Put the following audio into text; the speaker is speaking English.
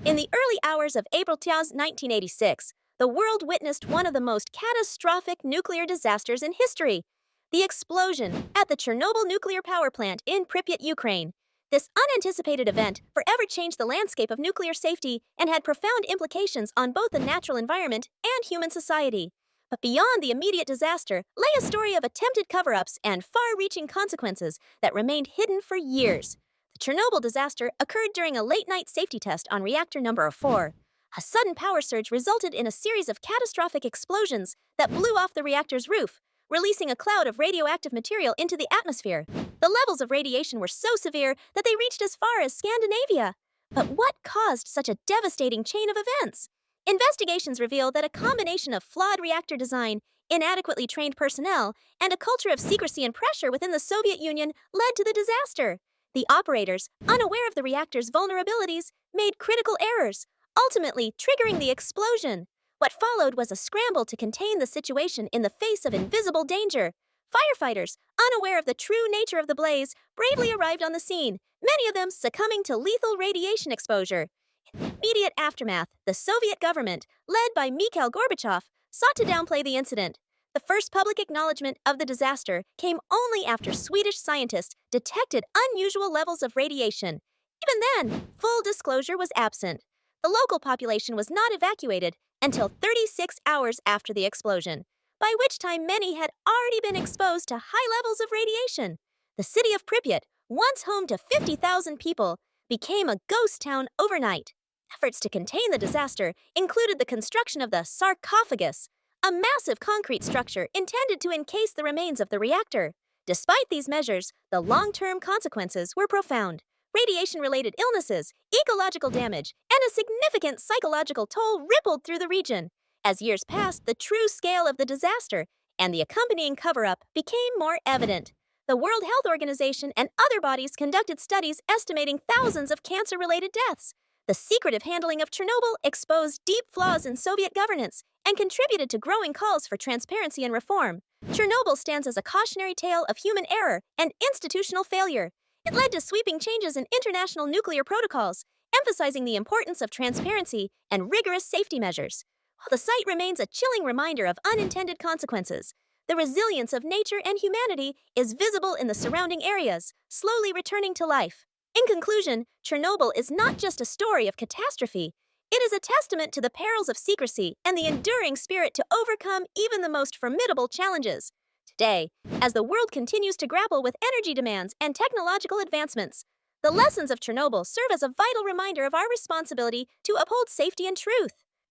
In the early hours of April 1986, the world witnessed one of the most catastrophic nuclear disasters in history, the explosion at the Chernobyl nuclear power plant in Pripyat, Ukraine. This unanticipated event forever changed the landscape of nuclear safety and had profound implications on both the natural environment and human society. But beyond the immediate disaster lay a story of attempted cover-ups and far-reaching consequences that remained hidden for years. The Chernobyl disaster occurred during a late-night safety test on reactor number 4. A sudden power surge resulted in a series of catastrophic explosions that blew off the reactor's roof, releasing a cloud of radioactive material into the atmosphere. The levels of radiation were so severe that they reached as far as Scandinavia. But what caused such a devastating chain of events? Investigations reveal that a combination of flawed reactor design, inadequately trained personnel, and a culture of secrecy and pressure within the Soviet Union led to the disaster. The operators, unaware of the reactor's vulnerabilities, made critical errors, ultimately triggering the explosion. What followed was a scramble to contain the situation in the face of invisible danger. Firefighters, unaware of the true nature of the blaze, bravely arrived on the scene, many of them succumbing to lethal radiation exposure. In the immediate aftermath, the Soviet government, led by Mikhail Gorbachev, sought to downplay the incident. The first public acknowledgement of the disaster came only after Swedish scientists detected unusual levels of radiation. Even then, full disclosure was absent. The local population was not evacuated until 36 hours after the explosion, by which time many had already been exposed to high levels of radiation. The city of Pripyat, once home to 50,000 people, became a ghost town overnight. Efforts to contain the disaster included the construction of the sarcophagus, a massive concrete structure intended to encase the remains of the reactor. Despite these measures, the long-term consequences were profound. Radiation-related illnesses, ecological damage, and a significant psychological toll rippled through the region. As years passed, the true scale of the disaster and the accompanying cover-up became more evident. The World Health Organization and other bodies conducted studies estimating thousands of cancer-related deaths. The secretive handling of Chernobyl exposed deep flaws in Soviet governance and contributed to growing calls for transparency and reform. Chernobyl stands as a cautionary tale of human error and institutional failure. It led to sweeping changes in international nuclear protocols, emphasizing the importance of transparency and rigorous safety measures. While the site remains a chilling reminder of unintended consequences, the resilience of nature and humanity is visible in the surrounding areas, slowly returning to life. In conclusion, Chernobyl is not just a story of catastrophe. It is a testament to the perils of secrecy and the enduring spirit to overcome even the most formidable challenges. Today, as the world continues to grapple with energy demands and technological advancements, the lessons of Chernobyl serve as a vital reminder of our responsibility to uphold safety and truth.